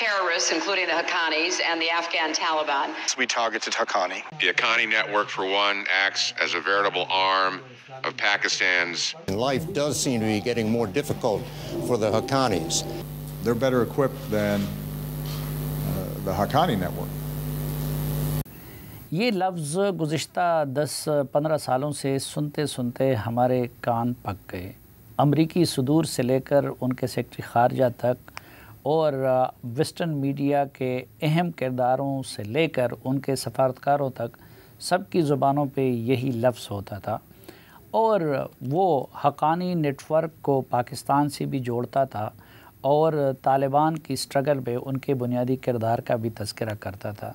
Terrorists, including the Haqqanis and the Afghan Taliban. We targeted Haqqani. The Haqqani network, for one, acts as a veritable arm of Pakistan's. Life does seem to be getting more difficult for the Haqqanis. They're better equipped than the Haqqani network. یہ لفظ گزشتہ 10-15 سالوں سے سنتے سنتے ہمارے کان پک گئے۔ امریکی صدور سے لے کر ان کے سیکرٹری خارجہ تک اور ویسٹرن میڈیا کے اہم کرداروں سے لے کر ان کے سفارتکاروں تک سب کی زبانوں پہ یہی لفظ ہوتا تھا، اور وہ حقانی نیٹ ورک کو پاکستان سے بھی جوڑتا تھا اور طالبان کی سٹرگل پہ ان کے بنیادی کردار کا بھی تذکرہ کرتا تھا۔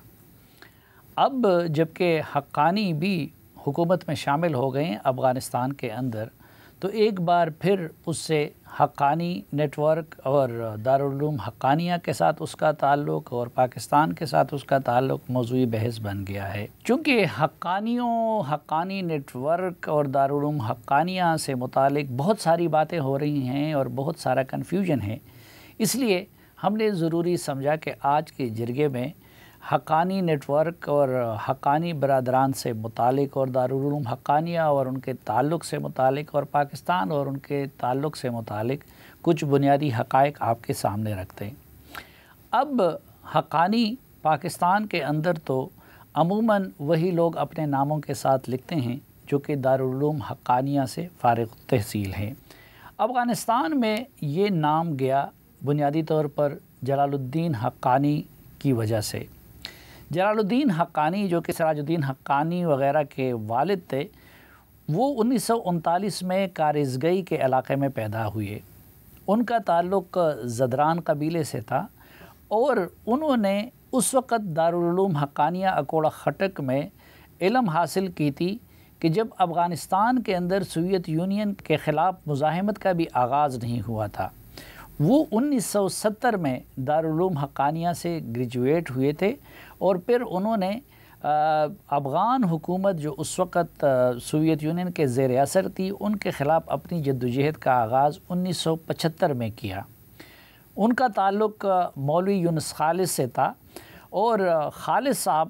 اب جب کہ حقانی بھی حکومت میں شامل ہو گئے ہیں افغانستان کے اندر، تو ایک بار پھر اس سے حقانی نیٹ ورک اور دارالعلوم حقانیہ کے ساتھ اس کا تعلق اور پاکستان کے ساتھ اس کا تعلق موضوع بحث بن گیا ہے۔ چونکہ حقانی نیٹ ورک اور دارالعلوم حقانیہ سے متعلق بہت ساری باتیں ہو رہی ہیں اور بہت سارا کنفیوژن ہے، اس لیے ہم نے ضروری سمجھا کہ آج کے جرگے میں حقانی نیٹ ورک اور حقانی برادران سے متعلق اور دارالعلوم حقانیہ اور ان کے تعلق سے متعلق اور پاکستان اور ان کے تعلق سے متعلق کچھ بنیادی حقائق آپ کے سامنے رکھتے ہیں۔ اب حقانی پاکستان کے اندر تو عموماً وہی لوگ اپنے ناموں کے ساتھ لکھتے ہیں جو کہ دارالعلوم حقانیہ سے فارغ التحصیل ہیں۔ افغانستان میں یہ نام گیا بنیادی طور پر جلال الدین حقانی کی وجہ سے۔ جلال الدین حقانی جو کہ سراج الدین حقانی وغیرہ کے والد تھے، وہ 1939 میں کارزگئی کے علاقے میں پیدا ہوئے۔ ان کا تعلق زدران قبیلے سے تھا اور انہوں نے اس وقت دارالعلوم حقانیہ اکوڑا خٹک میں علم حاصل کی تھی کہ جب افغانستان کے اندر سوویت یونین کے خلاف مزاحمت کا بھی آغاز نہیں ہوا تھا۔ وہ 1970 میں دارالعلوم حقانیہ سے گریجویٹ ہوئے تھے اور پھر انہوں نے افغان حکومت جو اس وقت سوویت یونین کے زیر اثر تھی، ان کے خلاف اپنی جدوجہد کا آغاز 1975 میں کیا۔ ان کا تعلق مولوی یونس خالص سے تھا اور خالص صاحب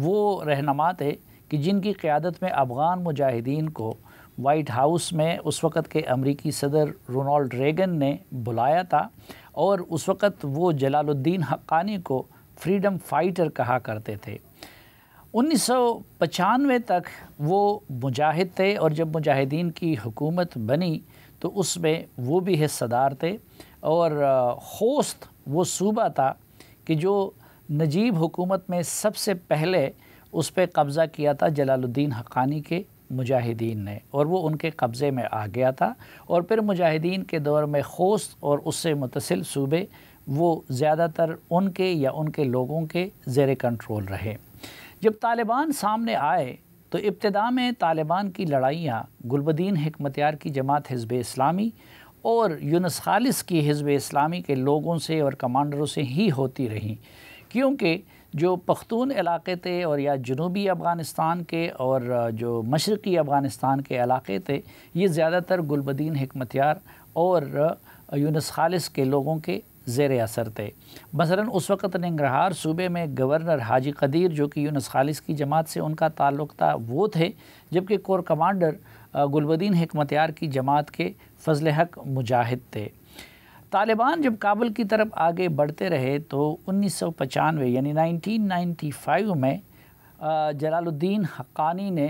وہ رہنما تھے کہ جن کی قیادت میں افغان مجاہدین کو وائٹ ہاؤس میں اس وقت کے امریکی صدر رونالڈ ریگن نے بلایا تھا، اور اس وقت وہ جلال الدین حقانی کو فریڈم فائٹر کہا کرتے تھے۔ 1995 تک وہ مجاہد تھے، اور جب مجاہدین کی حکومت بنی تو اس میں وہ بھی حصہ دار تھے، اور خوست وہ صوبہ تھا کہ جو نجیب حکومت میں سب سے پہلے اس پہ قبضہ کیا تھا جلال الدین حقانی کے مجاہدین نے، اور وہ ان کے قبضے میں آ گیا تھا، اور پھر مجاہدین کے دور میں خوست اور اس سے متصل صوبے وہ زیادہ تر ان کے یا ان کے لوگوں کے زیر کنٹرول رہے۔ جب طالبان سامنے آئے تو ابتدا میں طالبان کی لڑائیاں گلبدین حکمتیار کی جماعت حزب اسلامی اور یونس خالص کی حزب اسلامی کے لوگوں سے اور کمانڈروں سے ہی ہوتی رہیں، کیونکہ جو پختون علاقے تھے اور یا جنوبی افغانستان کے اور جو مشرقی افغانستان کے علاقے تھے، یہ زیادہ تر گلبدین حکمتیار اور یونس خالص کے لوگوں کے زیر اثر تھے۔ مثلاً اس وقت ننگرہار صوبے میں گورنر حاجی قدیر جو کہ یونس خالص کی جماعت سے ان کا تعلق تھا وہ تھے، جبکہ کور کمانڈر گلبدین حکمتیار کی جماعت کے فضل حق مجاہد تھے۔ طالبان جب کابل کی طرف آگے بڑھتے رہے تو 1995 یعنی 1995 میں جلال الدین حقانی نے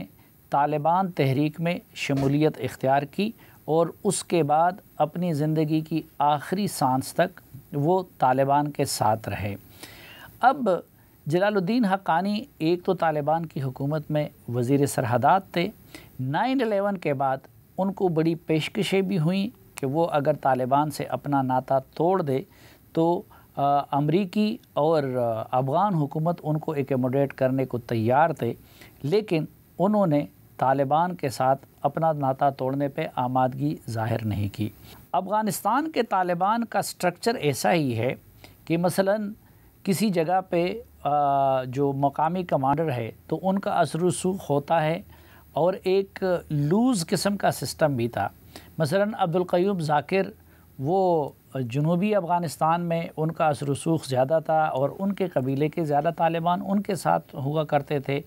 طالبان تحریک میں شمولیت اختیار کی، اور اس کے بعد اپنی زندگی کی آخری سانس تک وہ طالبان کے ساتھ رہے۔ اب جلال الدین حقانی ایک تو طالبان کی حکومت میں وزیر سرحدات تھے۔ 9/11 کے بعد ان کو بڑی پیشکشیں بھی ہوئیں کہ وہ اگر طالبان سے اپنا ناطہ توڑ دے تو امریکی اور افغان حکومت ان کو ایکوموڈیٹ کرنے کو تیار تھے، لیکن انہوں نے طالبان کے ساتھ اپنا ناطہ توڑنے پہ آمادگی ظاہر نہیں کی۔ افغانستان کے طالبان کا سٹرکچر ایسا ہی ہے کہ مثلاً کسی جگہ پہ جو مقامی کمانڈر ہے تو ان کا اثر و رسوخ ہوتا ہے، اور ایک لوز قسم کا سسٹم بھی تھا۔ مثلا عبدالقیوم ذاکر وہ جنوبی افغانستان میں ان کا اثر و رسوخ زیادہ تھا اور ان کے قبیلے کے زیادہ طالبان ان کے ساتھ ہوا کرتے تھے۔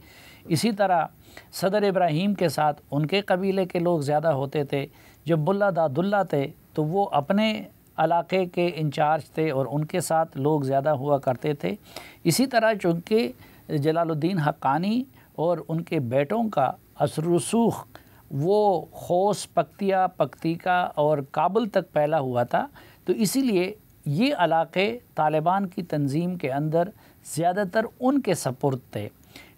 اسی طرح صدر ابراہیم کے ساتھ ان کے قبیلے کے لوگ زیادہ ہوتے تھے۔ جب ملا داد اللہ تھے تو وہ اپنے علاقے کے انچارج تھے اور ان کے ساتھ لوگ زیادہ ہوا کرتے تھے۔ اسی طرح چونکہ جلال الدین حقانی اور ان کے بیٹوں کا اثر و رسوخ وہ خوست، پکتیا، پکتیکا اور کابل تک پھیلا ہوا تھا، تو اسی لیے یہ علاقے طالبان کی تنظیم کے اندر زیادہ تر ان کے سپرد تھے۔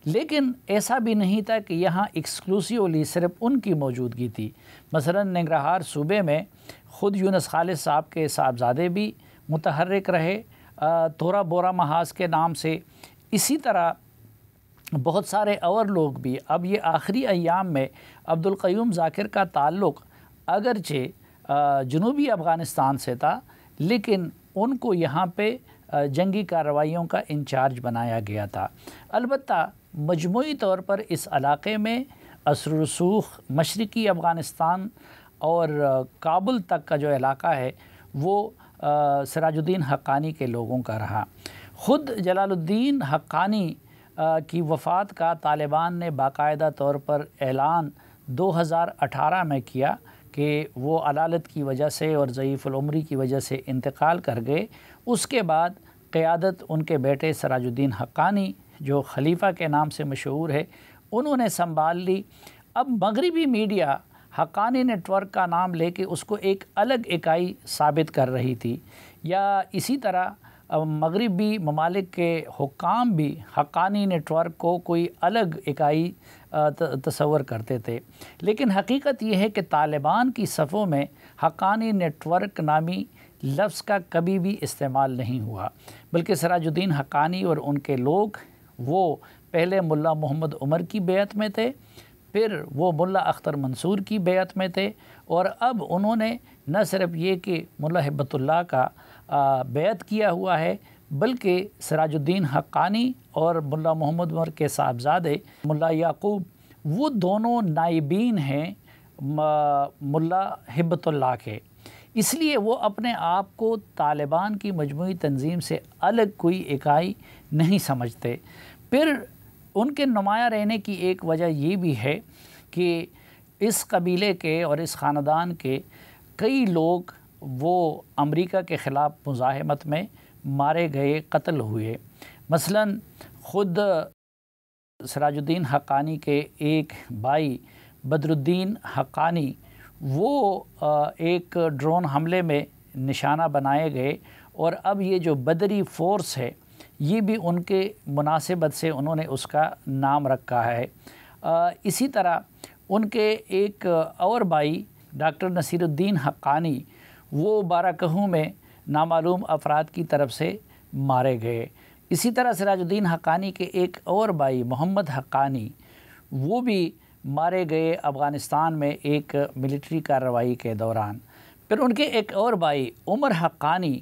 لیکن ایسا بھی نہیں تھا کہ یہاں ایکسکلوسیولی صرف ان کی موجودگی تھی۔ مثلا ننگرہار صوبے میں خود یونس خالد صاحب کے صاحبزادے بھی متحرک رہے تورا بورا محاذ کے نام سے۔ اسی طرح بہت سارے اور لوگ بھی۔ اب یہ آخری ایام میں عبدالقیوم ذاکر کا تعلق اگرچہ جنوبی افغانستان سے تھا، لیکن ان کو یہاں پہ جنگی کارروائیوں کا انچارج بنایا گیا تھا۔ البتہ مجموعی طور پر اس علاقے میں اثر و رسوخ مشرقی افغانستان اور کابل تک کا جو علاقہ ہے وہ سراج الدین حقانی کے لوگوں کا رہا۔ خود جلال الدین حقانی کی وفات کا طالبان نے باقاعدہ طور پر اعلان 2018 میں کیا کہ وہ علالت کی وجہ سے اور ضعیف العمری کی وجہ سے انتقال کر گئے۔ اس کے بعد قیادت ان کے بیٹے سراج الدین حقانی جو خلیفہ کے نام سے مشہور ہے انہوں نے سنبھال لی۔ اب مغربی میڈیا حقانی نیٹ ورک کا نام لے کے اس کو ایک الگ اکائی ثابت کر رہی تھی، یا اسی طرح مغربی ممالک کے حکام بھی حقانی نیٹ ورک کو کوئی الگ اکائی تصور کرتے تھے۔ لیکن حقیقت یہ ہے کہ طالبان کی صفوں میں حقانی نیٹ ورک نامی لفظ کا کبھی بھی استعمال نہیں ہوا، بلکہ سراج الدین حقانی اور ان کے لوگ وہ پہلے ملا محمد عمر کی بیعت میں تھے، پھر وہ ملا اختر منصور کی بیعت میں تھے، اور اب انہوں نے نہ صرف یہ کہ ملا ہبت اللہ کا بیعت کیا ہوا ہے، بلکہ سراج الدین حقانی اور ملا محمد عمر کے صاحبزادے ملا یعقوب وہ دونوں نائبین ہیں ملا ہبت اللہ کے۔ اس لیے وہ اپنے آپ کو طالبان کی مجموعی تنظیم سے الگ کوئی اکائی نہیں سمجھتے۔ پھر ان کے نمایاں رہنے کی ایک وجہ یہ بھی ہے کہ اس قبیلے کے اور اس خاندان کے کئی لوگ وہ امریکہ کے خلاف مزاحمت میں مارے گئے، قتل ہوئے۔ مثلا خود سراج الدین حقانی کے ایک بھائی بدر الدین حقانی وہ ایک ڈرون حملے میں نشانہ بنائے گئے، اور اب یہ جو بدری فورس ہے یہ بھی ان کے مناسبت سے انہوں نے اس کا نام رکھا ہے۔ اسی طرح ان کے ایک اور بھائی ڈاکٹر نصیر الدین حقانی وہ بارہ کہوں میں نامعلوم افراد کی طرف سے مارے گئے۔ اسی طرح سراج الدین حقانی کے ایک اور بھائی محمد حقانی وہ بھی مارے گئے افغانستان میں ایک ملٹری کارروائی کے دوران۔ پھر ان کے ایک اور بھائی عمر حقانی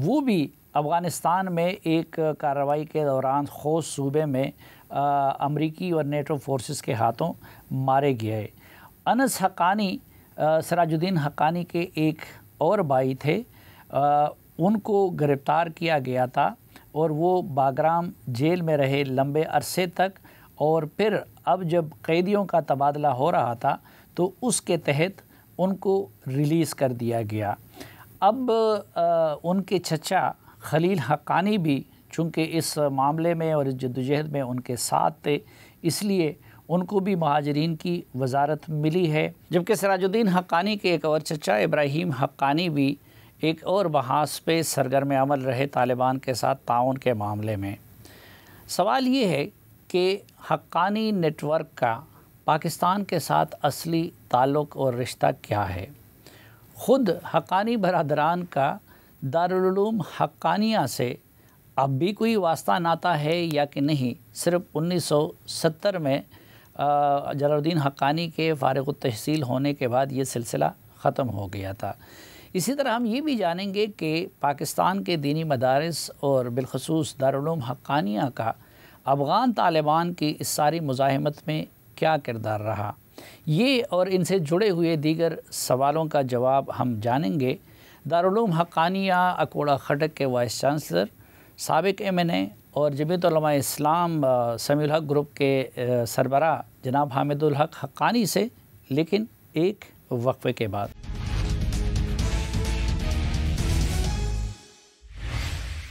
وہ بھی افغانستان میں ایک کارروائی کے دوران خوست صوبے میں امریکی اور نیٹو فورسز کے ہاتھوں مارے گئے۔ انس حقانی سراج الدین حقانی کے ایک اور بھائی تھے، ان کو گرفتار کیا گیا تھا اور وہ باگرام جیل میں رہے لمبے عرصے تک، اور پھر اب جب قیدیوں کا تبادلہ ہو رہا تھا تو اس کے تحت ان کو ریلیز کر دیا گیا۔ اب ان کے چچا خلیل حقانی بھی چونکہ اس معاملے میں اور اس جدوجہد میں ان کے ساتھ تھے، اس لیے ان کو بھی مہاجرین کی وزارت ملی ہے، جبکہ سراج الدین حقانی کے ایک اور چچا ابراہیم حقانی بھی ایک اور محاذ پہ سرگرم عمل رہے طالبان کے ساتھ تعاون کے معاملے میں۔ سوال یہ ہے کہ حقانی نیٹ ورک کا پاکستان کے ساتھ اصلی تعلق اور رشتہ کیا ہے؟ خود حقانی برادران کا دارالعلوم حقانیہ سے اب بھی کوئی واسطہ ناطہ ہے یا کہ نہیں؟ صرف 1970 میں جلال الدین حقانی کے فارغ التحصیل ہونے کے بعد یہ سلسلہ ختم ہو گیا تھا۔ اسی طرح ہم یہ بھی جانیں گے کہ پاکستان کے دینی مدارس اور بالخصوص دارالعلوم حقانیہ کا افغان طالبان کی اس ساری مزاحمت میں کیا کردار رہا؟ یہ اور ان سے جڑے ہوئے دیگر سوالوں کا جواب ہم جانیں گے دارالعلوم حقانیہ اکوڑا خٹک کے وائس چانسلر، سابق MNA اور جمعیت علماء اسلام سمیع الحق گروپ کے سربراہ جناب حامد الحق حقانی سے، لیکن ایک وقفے کے بعد۔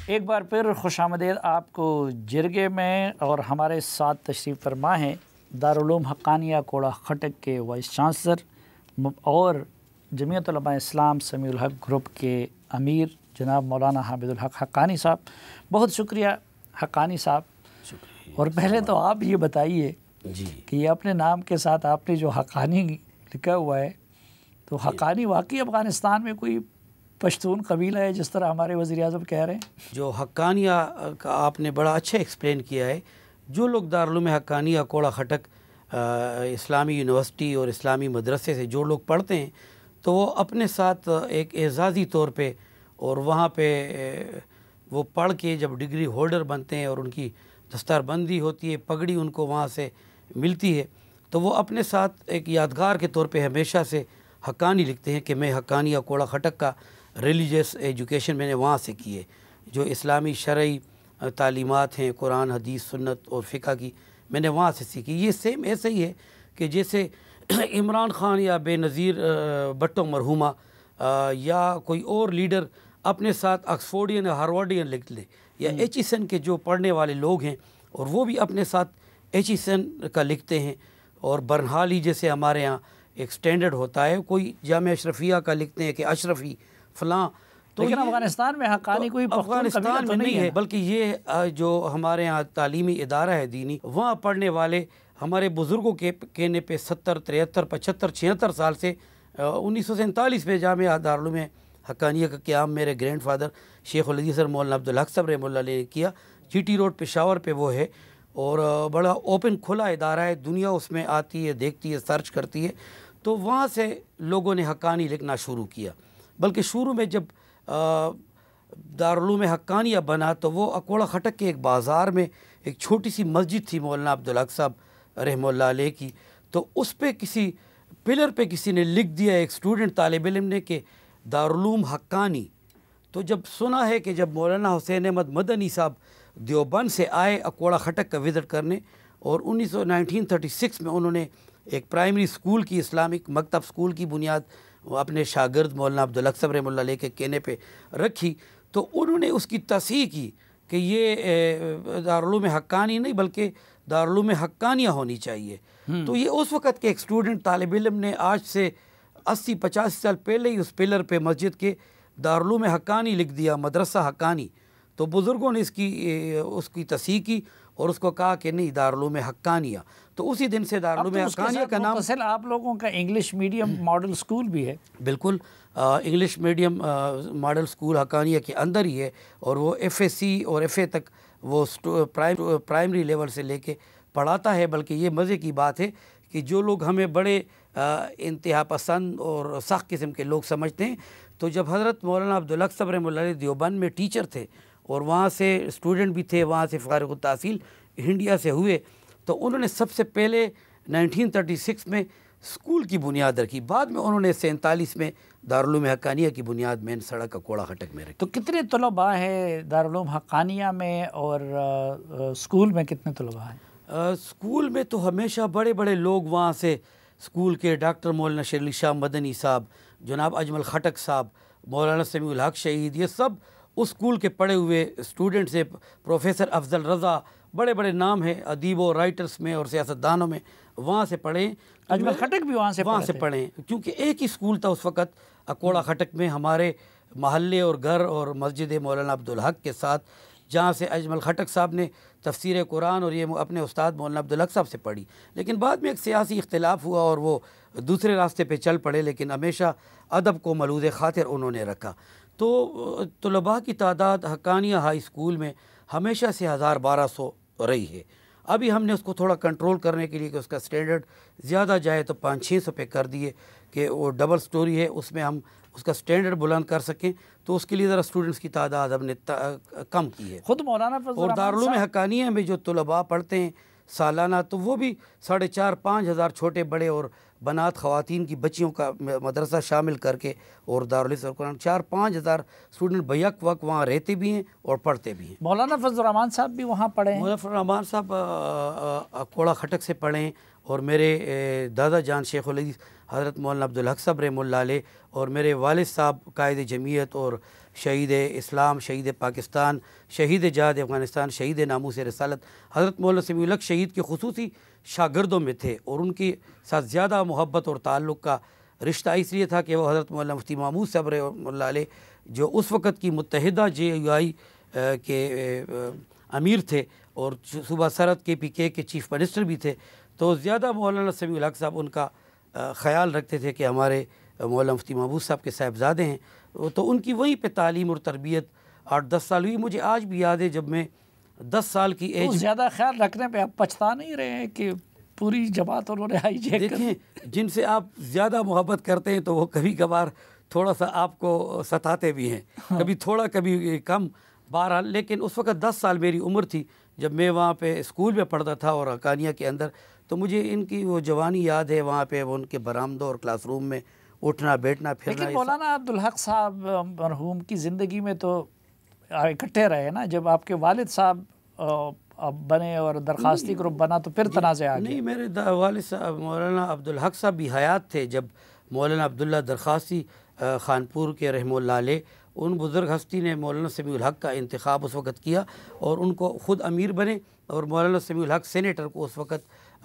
ایک بار پھر خوش آمدید آپ کو جرگے میں، اور ہمارے ساتھ تشریف فرما ہیں دارالعلوم حقانیہ کوڑا خٹک کے وائس چانسلر اور جمعیت علماء اسلام سمیع الحق گروپ کے امیر جناب مولانا حامد الحق حقانی صاحب۔ بہت شکریہ حقانی صاحب۔ اور پہلے تو آپ یہ بتائیے جی کہ یہ اپنے نام کے ساتھ آپ نے جو حقانی لکھا ہوا ہے، تو حقانی واقعی افغانستان میں کوئی پشتون قبیلہ ہے جس طرح ہمارے وزیر اعظم کہہ رہے ہیں؟ جو حقانیہ کا آپ نے بڑا اچھا ایکسپلین کیا ہے، جو لوگ دارالعلوم حقانیہ کوڑا خٹک اسلامی یونیورسٹی اور اسلامی مدرسے سے جو لوگ پڑھتے ہیں تو وہ اپنے ساتھ ایک اعزازی طور پہ، اور وہاں پہ وہ پڑھ کے جب ڈگری ہولڈر بنتے ہیں اور ان کی دستار بندی ہوتی ہے، پگڑی ان کو وہاں سے ملتی ہے، تو وہ اپنے ساتھ ایک یادگار کے طور پہ ہمیشہ سے حقانی لکھتے ہیں کہ میں حقانیہ کوڑا خٹک کا ریلیجیس ایجوکیشن میں نے وہاں سے کی ہے، جو اسلامی شرعی تعلیمات ہیں قرآن حدیث سنت اور فقہ کی میں نے وہاں سے سیکھی۔ یہ سیم ایسا ہی ہے کہ جیسے عمران خان یا بے نظیر بھٹو مرحومہ یا کوئی اور لیڈر اپنے ساتھ آکسفورڈین یا ہارورڈین لکھ لے، یا ایچیسن کے جو پڑھنے والے لوگ ہیں اور وہ بھی اپنے ساتھ ایچیسن کا لکھتے ہیں، اور برنحالی جیسے ہمارے ہاں ایک سٹینڈرڈ ہوتا ہے، کوئی جامعہ اشرفیہ کا لکھتے ہیں کہ اشرفی فلاں۔ تو لیکن افغانستان میں حقانی کوئی افغانستان میں نہیں ہے، بلکہ یہ جو ہمارے ہاں تعلیمی ادارہ ہے دینی، وہاں پڑھنے والے ہمارے بزرگوں کے کہنے پہ 70 73 75 76 سال سے 1947 میں جامعہ دارالعلوم حقانیہ کا قیام میرے گرینڈ فادر شیخ الحدیث سر مولانا عبدالحق صاحب رحمہ اللہ علیہ نے کیا۔ جی ٹی روڈ پشاور پہ وہ ہے، اور بڑا اوپن کھلا ادارہ ہے، دنیا اس میں آتی ہے، دیکھتی ہے، سرچ کرتی ہے۔ تو وہاں سے لوگوں نے حقانی لکھنا شروع کیا، بلکہ شروع میں جب دارالعلوم حقانیہ بنا تو وہ اکوڑا خٹک کے ایک بازار میں ایک چھوٹی سی مسجد تھی مولانا عبدالحق صاحب رحمہ اللہ علیہ کی، تو اس پہ کسی پلر پہ کسی نے لکھ دیا، ایک اسٹوڈنٹ طالب علم نے، کہ دارالعلوم حقانی۔ تو جب سنا ہے کہ جب مولانا حسین احمد مدنی صاحب دیوبند سے آئے اکوڑا خٹک کا وزٹ کرنے، اور 1936 میں انہوں نے ایک پرائمری اسکول کی، اسلامک مکتب اسکول کی بنیاد اپنے شاگرد مولانا عبدالحق صاحب رحمہ اللہ علیہ کے کہنے پہ رکھی، تو انہوں نے اس کی تصحیح کی کہ یہ دارالعلوم حقانی نہیں بلکہ دارالعلوم حقانیہ ہونی چاہیے۔ تو یہ اس وقت کے ایک اسٹوڈنٹ طالب علم نے آج سے 80-85 سال پہلے ہی اس پلر پہ مسجد کے دارالعلوم حقانی لکھ دیا، مدرسہ حقانی۔ تو بزرگوں نے اس کی تصحیح کی اور اس کو کہا کہ نہیں، دارالعلوم حقانیہ۔ تو اسی دن سے دارالعلوم حقانیہ کا نام آپ لوگوں کا انگلش میڈیم ماڈل اسکول بھی ہے؟ بالکل، English medium model school Haqqania کے اندر ہی ہے، اور وہ FSC اور FA تک وہ پرائمری لیول سے لے کے پڑھاتا ہے۔ بلکہ یہ مزے کی بات ہے کہ جو لوگ ہمیں بڑے انتہا پسند اور سخت قسم کے لوگ سمجھتے ہیں، تو جب حضرت مولانا عبدالحق صاحب رحمہ اللہ علیہ دیوبند میں ٹیچر تھے اور وہاں سے اسٹوڈنٹ بھی تھے، وہاں سے فارغ التحصیل انڈیا سے ہوئے، تو انہوں نے سب سے پہلے 1936 میں اسکول کی بنیاد رکھی، بعد میں انہوں نے 47 میں دارالعلوم حقانیہ کی بنیاد مین سڑک اکوڑا خٹک میں رکھی۔ تو کتنے طلباء ہیں دارالعلوم حقانیہ میں، اور اسکول میں کتنے طلباء ہیں؟ اسکول میں تو ہمیشہ بڑے بڑے لوگ وہاں سے اسکول کے، ڈاکٹر مولانا شیر علی شاہ مدنی صاحب، جناب اجمل خٹک صاحب، مولانا سمیع الحق شہید، یہ سب اس اسکول کے پڑھے ہوئے اسٹوڈنٹس ہیں۔ پروفیسر افضل رضا، بڑے بڑے نام ہیں ادیبوں، رائٹرس میں اور سیاستدانوں میں، وہاں سے پڑھے۔ اجمل خٹک بھی وہاں سے پڑھے، کیونکہ ایک ہی اسکول تھا اس وقت اکوڑا خٹک میں، ہمارے محلے اور گھر اور مسجد مولانا عبدالحق کے ساتھ، جہاں سے اجمل خٹک صاحب نے تفسیر قرآن اور یہ اپنے استاد مولانا عبدالحق صاحب سے پڑھی۔ لیکن بعد میں ایک سیاسی اختلاف ہوا اور وہ دوسرے راستے پہ چل پڑے، لیکن ہمیشہ ادب کو ملوذ خاطر انہوں نے رکھا۔ تو طلباء کی تعداد حقانیہ ہائی اسکول میں ہمیشہ سے 1000-1200 رہی ہے۔ ابھی ہم نے اس کو تھوڑا کنٹرول کرنے کے لیے کہ اس کا سٹینڈرڈ زیادہ جائے تو 500-600 پہ کر دیے کہ وہ ڈبل سٹوری ہے، اس میں ہم اس کا سٹینڈرڈ بلند کر سکیں، تو اس کے لیے ذرا اسٹوڈنٹس کی تعداد ہم نے کم کی ہے۔ خود مولانا اور دارالعلوم حقانیہ میں جو طلباء پڑھتے ہیں سالانہ، تو وہ بھی 4,500-5,000 ہزار چھوٹے بڑے اور بنات خواتین کی بچیوں کا مدرسہ شامل کر کے، اور دارالحفظ قرآن 4-5 ہزار اسٹوڈنٹ بیک وقت وہاں رہتے بھی ہیں اور پڑھتے بھی ہیں۔ مولانا فضل الرحمان صاحب بھی وہاں پڑھے ہیں؟ مولانا فضل الرحمان صاحب کوڑا خٹک سے پڑھے ہیں، اور میرے دادا جان شیخ الحدیث حضرت مولانا عبدالحق صاحب رحمہ اللہ علیہ، اور میرے والد صاحب قائد جمعیت اور شہید اسلام، شہید پاکستان، شہید جہاد افغانستان، شہید ناموس رسالت حضرت مولانا سمیع الحق شہید کے خصوصی شاگردوں میں تھے، اور ان کے ساتھ زیادہ محبت اور تعلق کا رشتہ اس لیے تھا کہ وہ حضرت مولانا مفتی محمود صاحب رحمہ اللہ علیہ جو اس وقت کی متحدہ JUI کے امیر تھے اور صوبہ سرحد KPK کے چیف منسٹر بھی تھے، تو زیادہ مولانا سمیع الحق صاحب ان کا خیال رکھتے تھے کہ ہمارے مولانا مفتی محمود صاحب کے صاحبزادے ہیں، تو ان کی وہیں پہ تعلیم اور تربیت 8-10 سال ہوئی۔ مجھے آج بھی یاد ہے جب میں 10 سال کی ایج، زیادہ خیال رکھنے پہ آپ پچھتا نہیں رہے ہیں کہ پوری جماعت انہوں نے ہائی جیک کر؟ دیکھیں جن سے آپ زیادہ محبت کرتے ہیں تو وہ کبھی کبھار تھوڑا سا آپ کو ستاتے بھی ہیں، کبھی تھوڑا کبھی کم، بہرحال۔ لیکن اس وقت 10 سال میری عمر تھی جب میں وہاں پہ اسکول میں پڑھتا تھا اور حقانیہ کے اندر، تو مجھے ان کی وہ جوانی یاد ہے، وہاں پہ وہ ان کے برآمدوں اور کلاس روم میں اٹھنا بیٹھنا پھرنا۔ لیکن مولانا عبدالحق صاحب مرحوم کی زندگی میں تو اکٹھے رہے نا، جب آپ کے والد صاحب بنے اور درخواستی گروپ بنا تو پھر تنازع آ گیا؟ نہیں، میرے والد صاحب مولانا عبدالحق صاحب بھی حیات تھے جب مولانا عبداللہ درخواستی خانپور کے رحمہ اللہ علیہ، ان بزرگ ہستی نے مولانا سمیع الحق کا انتخاب اس وقت کیا اور ان کو خود امیر بنے، اور مولانا سمیع الحق سینیٹر کو اس وقت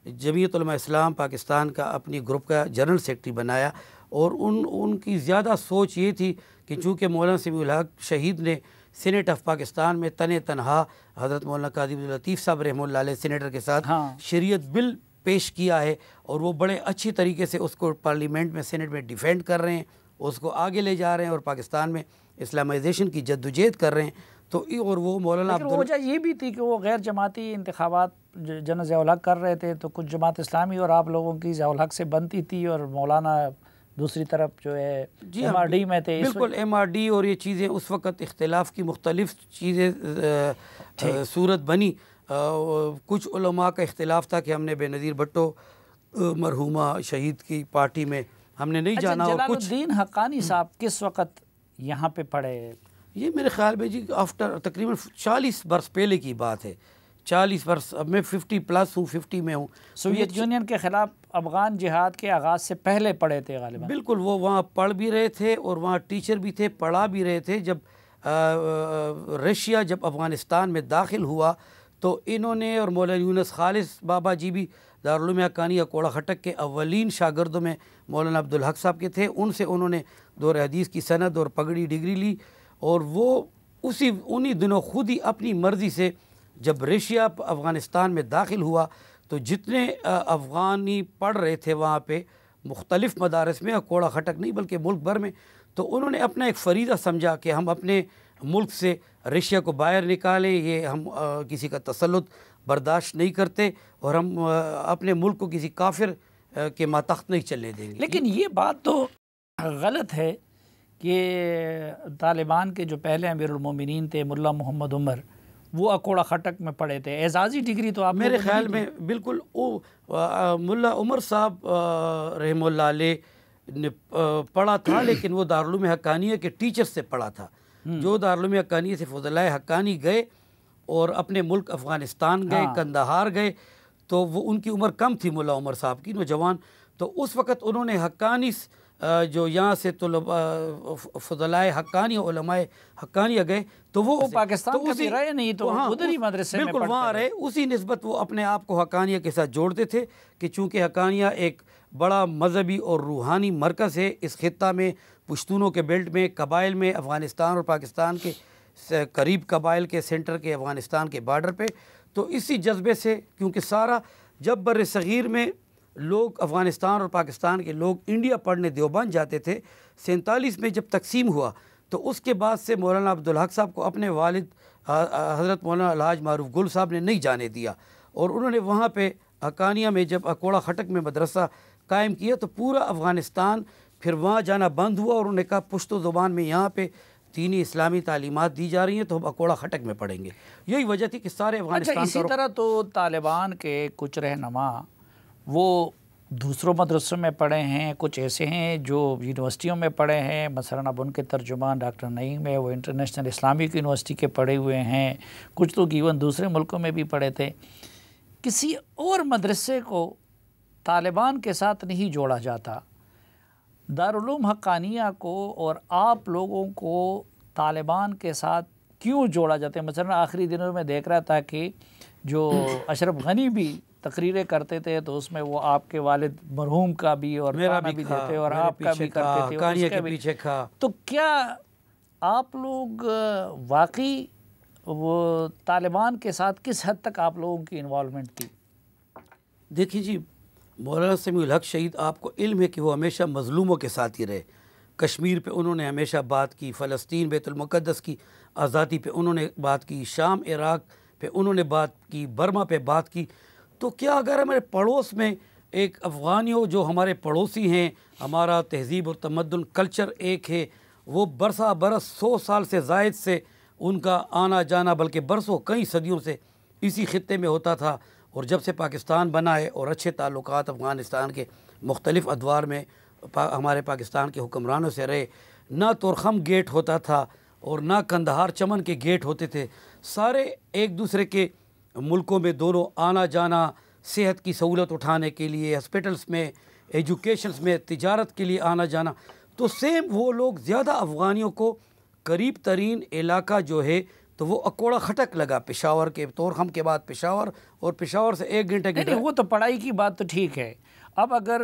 جمعیت علماء اسلام پاکستان کا اپنی گروپ کا جنرل سیکرٹری بنایا۔ اور ان کی زیادہ سوچ یہ تھی کہ چونکہ مولانا سمیع الحق شہید نے سینیٹ آف پاکستان میں تنہا حضرت مولانا قاضی عبداللطیف صاحب رحمہ اللہ علیہ سینیٹر کے ساتھ شریعت بل پیش کیا ہے، اور وہ بڑے اچھی طریقے سے اس کو پارلیمنٹ میں سینیٹ میں ڈیفینڈ کر رہے ہیں، اس کو آگے لے جا رہے ہیں، اور پاکستان میں اسلامائزیشن کی جدوجہد کر رہے ہیں۔ تو اور وہ مولانا وجہ یہ بھی تھی کہ وہ غیر جماعتی انتخابات جنرل ضیاء الحق کر رہے تھے، تو کچھ جماعت اسلامی اور آپ لوگوں کی ضیاء الحق سے بنتی تھی، اور مولانا دوسری طرف جو ہے MRD میں تھے۔ بالکل MRD اور یہ چیزیں اس وقت اختلاف کی مختلف چیزیں صورت بنی۔ کچھ علماء کا اختلاف تھا کہ ہم نے بے نظیر بھٹو مرحومہ شہید کی پارٹی میں ہم نے نہیں جانا، اور جلال کچھ الدین حقانی صاحب کس وقت یہاں پہ پڑھے؟ یہ میرے خیال میں جی آفٹر تقریباً 40 برس پہلے کی بات ہے، 40 برس، اب میں 50+ ہوں، 50 میں ہوں۔ سوویت یونین کے خلاف افغان جہاد کے آغاز سے پہلے پڑھے تھے غالباً؟ بالکل، وہ وہاں پڑھ بھی رہے تھے اور وہاں ٹیچر بھی تھے، پڑھا بھی رہے تھے۔ جب رشیا جب افغانستان میں داخل ہوا تو انہوں نے اور مولانا یونس خالص بابا جی بھی دارالعلوم حقانیہ کوڑا خٹک کے اولین شاگردوں میں مولانا عبدالحق صاحب کے تھے۔ ان سے انہوں نے دور حدیث کی سند اور پگڑی ڈگری لی، اور وہ انہی دنوں خود ہی اپنی مرضی سے جب رشیا افغانستان میں داخل ہوا تو جتنے افغانی پڑھ رہے تھے وہاں پہ مختلف مدارس میں، کوڑا خٹک نہیں بلکہ ملک بھر میں، تو انہوں نے اپنا ایک فریضہ سمجھا کہ ہم اپنے ملک سے رشیا کو باہر نکالیں، یہ ہم کسی کا تسلط برداشت نہیں کرتے، اور ہم اپنے ملک کو کسی کافر کے ماتحت نہیں چلنے دیں گے۔ لیکن یہ بات تو غلط ہے کہ طالبان کے جو پہلے امیر المومنین تھے ملا محمد عمر، وہ اکوڑا خٹک میں پڑھے تھے۔ اعزازی ڈگری تو آپ میرے خیال میں بالکل ملا عمر صاحب رحمہ اللہ علیہ نے پڑھا تھا، لیکن وہ دارالعلوم حقانیہ کے ٹیچر سے پڑھا تھا۔ جو دارالعلوم حقانیہ سے فضلائے حقانی گئے اور اپنے ملک افغانستان گئے، کندہار گئے، تو وہ ان کی عمر کم تھی ملا عمر صاحب کی، نوجوان، تو اس وقت انہوں نے حقانی جو یہاں سے فضلائے حقانی علماء حقانیہ گئے تو وہ پاکستان کبھی رہے نہیں، تو ادھر ہی مدرسے میں بالکل وہاں رہے، اسی نسبت وہ اپنے آپ کو حقانیہ کے ساتھ جوڑتے تھے کہ چونکہ حقانیہ ایک بڑا مذہبی اور روحانی مرکز ہے اس خطہ میں، پشتونوں کے بیلٹ میں، قبائل میں، افغانستان اور پاکستان کے قریب قبائل کے سینٹر کے افغانستان کے بارڈر پہ، تو اسی جذبے سے، کیونکہ سارا جب بر صغیر میں لوگ افغانستان اور پاکستان کے لوگ انڈیا پڑھنے دیوبند جاتے تھے، 47 میں جب تقسیم ہوا تو اس کے بعد سے مولانا عبدالحق صاحب کو اپنے والد حضرت مولانا الحاج معروف گل صاحب نے نہیں جانے دیا، اور انہوں نے وہاں پہ حقانیہ میں جب اکوڑا خٹک میں مدرسہ قائم کیا تو پورا افغانستان پھر وہاں جانا بند ہوا، اور انہوں نے کہا پشتو زبان میں یہاں پہ دینی اسلامی تعلیمات دی جا رہی ہیں تو ہم اکوڑا خٹک میں پڑھیں گے. یہی وجہ تھی کہ سارے افغانستان اسی طرح تو طالبان کے کچھ رہنما وہ دوسروں مدرسوں میں پڑھے ہیں, کچھ ایسے ہیں جو یونیورسٹیوں میں پڑھے ہیں. مثلا اب ان کے ترجمان ڈاکٹر نعیم ہے, وہ انٹرنیشنل اسلامک یونیورسٹی کے پڑھے ہوئے ہیں. کچھ تو ایون دوسرے ملکوں میں بھی پڑھے تھے. کسی اور مدرسے کو طالبان کے ساتھ نہیں جوڑا جاتا. دارالعلوم حقانیہ کو اور آپ لوگوں کو طالبان کے ساتھ کیوں جوڑا جاتا ہے؟ مثلا آخری دنوں میں دیکھ رہا تھا کہ جو اشرف غنی بھی تقریریں کرتے تھے تو اس میں وہ آپ کے والد مرحوم کا بھی اور میرا بھی بھی دیتے اور آپ کا بھی کرتے تھے, کانیہ کے پیچھے کھا. تو کیا آپ لوگ واقعی وہ طالبان کے ساتھ کس حد تک آپ لوگوں کی انوالومنٹ تھی؟ دیکھیں جی, مولانا سمیع الحق شہید آپ کو علم ہے کہ وہ ہمیشہ مظلوموں کے ساتھ ہی رہے. کشمیر پہ انہوں نے ہمیشہ بات کی, فلسطین بیت المقدس کی آزادی پہ انہوں نے بات کی, شام عراق پہ انہوں نے بات کی, برما پہ بات کی. تو کیا اگر ہمارے پڑوس میں ایک افغانی ہو جو ہمارے پڑوسی ہیں, ہمارا تہذیب اور تمدن کلچر ایک ہے, وہ برسا برس 100 سال سے زائد سے ان کا آنا جانا بلکہ برسوں کئی صدیوں سے اسی خطے میں ہوتا تھا, اور جب سے پاکستان بنا ہے اور اچھے تعلقات افغانستان کے مختلف ادوار میں ہمارے پاکستان کے حکمرانوں سے رہے, نہ تورخم گیٹ ہوتا تھا اور نہ کندہار چمن کے گیٹ ہوتے تھے. سارے ایک دوسرے کے ملکوں میں دونوں آنا جانا, صحت کی سہولت اٹھانے کے لیے, ہسپیٹلز میں, ایجوکیشنز میں, تجارت کے لیے آنا جانا. تو سیم وہ لوگ زیادہ افغانیوں کو قریب ترین علاقہ جو ہے تو وہ اکوڑا خٹک لگا, پشاور کے تورخم کے بعد پشاور, اور پشاور سے 1 گھنٹے کی وہ تو پڑھائی کی بات تو ٹھیک ہے. اب اگر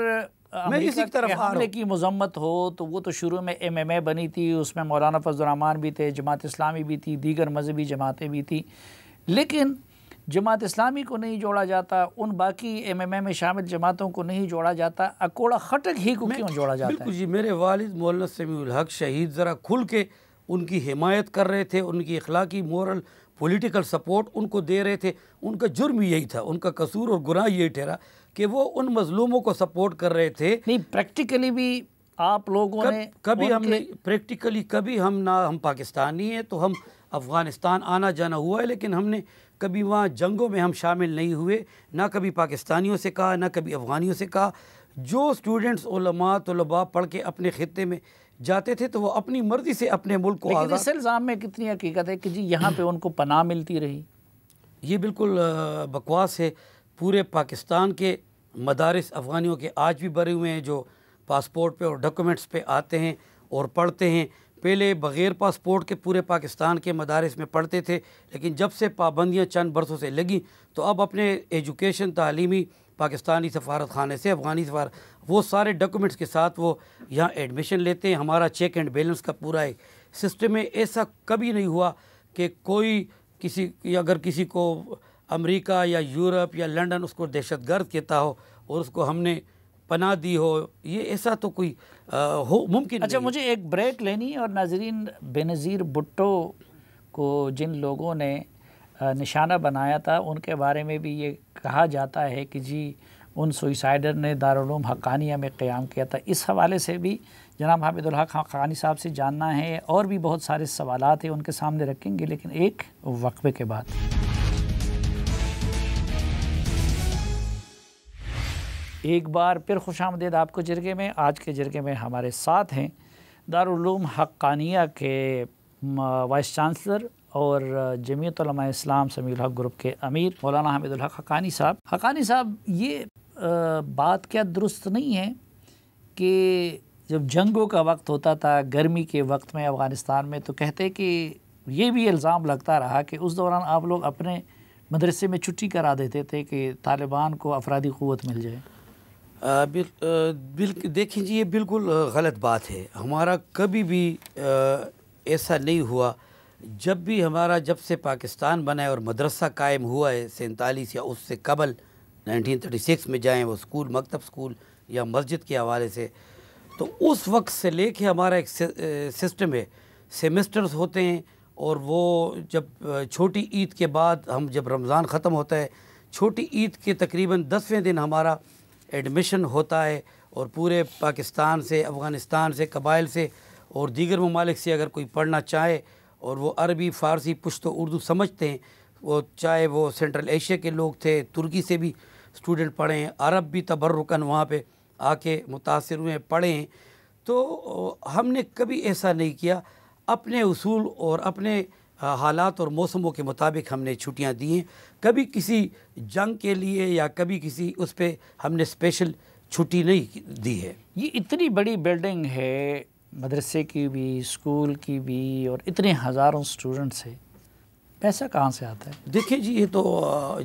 امریکہ کے حملے کی مذمت ہو تو وہ تو شروع میں MMA بنی تھی, اس میں مولانا فضل الرحمان بھی تھے, جماعت اسلامی بھی تھی, دیگر مذہبی جماعتیں بھی تھیں, لیکن جماعت اسلامی کو نہیں جوڑا جاتا, ان باقی MMA میں شامل جماعتوں کو نہیں جوڑا جاتا, اکوڑا خٹک ہی کو کیوں جوڑا جاتا ہے؟ بالکل جی, میرے والد مولانا سمیع الحق شہید ذرا کھل کے ان کی حمایت کر رہے تھے, ان کی اخلاقی مورل پولیٹیکل سپورٹ ان کو دے رہے تھے. ان کا جرم یہی تھا, ان کا قصور اور گناہ یہی ٹھہرا کہ وہ ان مظلوموں کو سپورٹ کر رہے تھے. نہیں, پریکٹیکلی بھی آپ لوگوں نے کبھی ہم نے پریکٹیکلی کبھی ہم پاکستانی ہیں تو ہم افغانستان آنا جانا ہوا ہے, لیکن ہم نے کبھی وہاں جنگوں میں ہم شامل نہیں ہوئے, نہ کبھی پاکستانیوں سے کہا نہ کبھی افغانیوں سے کہا. جو سٹوڈنٹس علماء طلباء پڑھ کے اپنے خطے میں جاتے تھے تو وہ اپنی مرضی سے اپنے ملک کو لیکن اس الزام میں کتنی حقیقت ہے کہ جی یہاں پہ ان کو پناہ ملتی رہی؟ یہ بالکل بکواس ہے. پورے پاکستان کے مدارس افغانیوں کے آج بھی بھرے ہوئے ہیں جو پاسپورٹ پہ اور ڈاکومنٹس پہ آتے ہیں اور پڑھتے ہیں. پہلے بغیر پاسپورٹ کے پورے پاکستان کے مدارس میں پڑھتے تھے, لیکن جب سے پابندیاں چند برسوں سے لگیں تو اب اپنے ایجوکیشن تعلیمی پاکستانی سفارت خانے سے, افغانی سفارت, وہ سارے ڈاکومنٹس کے ساتھ وہ یہاں ایڈمیشن لیتے ہیں. ہمارا چیک اینڈ بیلنس کا پورا ایک سسٹم ہے. ایسا کبھی نہیں ہوا کہ کوئی اگر کسی کو امریکہ یا یورپ یا لنڈن اس کو دہشت گرد کہتا ہو اور اس کو ہم نے پناہ دی ہو, یہ ایسا تو کوئی ممکن. اچھا, مجھے ایک بریک لینی ہے, اور ناظرین, بینظیر بھٹو کو جن لوگوں نے نشانہ بنایا تھا ان کے بارے میں بھی یہ کہا جاتا ہے کہ جی ان سوئسائڈر نے دارالعلوم حقانیہ میں قیام کیا تھا. اس حوالے سے بھی جناب حامد الحق حقانی صاحب سے جاننا ہے, اور بھی بہت سارے سوالات ہیں ان کے سامنے رکھیں گے, لیکن ایک وقفے کے بعد. ایک بار پھر خوش آمدید آپ کو جرگے میں. آج کے جرگے میں ہمارے ساتھ ہیں دارالعلوم حقانیہ کے وائس چانسلر اور جمعیت علماء اسلام سمیع الحق گروپ کے امیر مولانا حامد الحق حقانی صاحب. حقانی صاحب, یہ بات کیا درست نہیں ہے کہ جب جنگوں کا وقت ہوتا تھا, گرمی کے وقت میں افغانستان میں, تو کہتے کہ یہ بھی الزام لگتا رہا کہ اس دوران آپ لوگ اپنے مدرسے میں چھٹی کرا دیتے تھے کہ طالبان کو افرادی قوت مل جائے؟ دیکھیں جی, یہ بالکل غلط بات ہے. ہمارا کبھی بھی ایسا نہیں ہوا. جب سے پاکستان بنا ہے اور مدرسہ قائم ہوا ہے 47 یا اس سے قبل 1936 میں جائیں وہ اسکول, مکتب اسکول یا مسجد کے حوالے سے, تو اس وقت سے لے کے ہمارا ایک سسٹم ہے, سیمسٹرز ہوتے ہیں, اور وہ جب چھوٹی عید کے بعد جب رمضان ختم ہوتا ہے, چھوٹی عید کے تقریباً 10ویں دن ہمارا ایڈمیشن ہوتا ہے, اور پورے پاکستان سے, افغانستان سے, قبائل سے, اور دیگر ممالک سے اگر کوئی پڑھنا چاہے اور وہ عربی، فارسی، پشتو، اردو سمجھتے ہیں، وہ چاہے وہ سینٹرل ایشیا کے لوگ تھے، ترکی سے بھی اسٹوڈنٹ پڑھے ہیں، عرب بھی تبرکاً وہاں پہ آ کے متاثر ہوئے پڑھے ہیں، تو ہم نے کبھی ایسا نہیں کیا. اپنے اصول اور اپنے حالات اور موسموں کے مطابق ہم نے چھٹیاں دی ہیں. کبھی کسی جنگ کے لیے یا کبھی کسی اس پہ ہم نے اسپیشل چھٹی نہیں دی ہے. یہ اتنی بڑی بلڈنگ ہے، مدرسے کی بھی، اسکول کی بھی، اور اتنے ہزاروں اسٹوڈنٹس ہیں، پیسہ کہاں سے آتا ہے؟ دیکھیں جی، یہ تو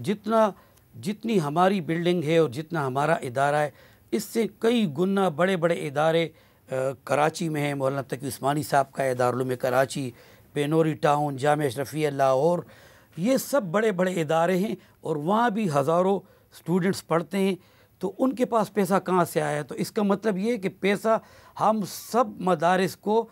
جتنی ہماری بلڈنگ ہے اور جتنا ہمارا ادارہ ہے، اس سے کئی گنا بڑے بڑے ادارے کراچی میں ہیں. مولانا تقی عثمانی صاحب کا دارالعلوم کراچی، بینوری ٹاؤن، جامعہ اشرفیہ لاہور، یہ سب بڑے بڑے ادارے ہیں اور وہاں بھی ہزاروں اسٹوڈنٹس پڑھتے ہیں. تو ان کے پاس پیسہ کہاں سے آیا؟ تو اس کا مطلب یہ کہ پیسہ ہم سب مدارس کو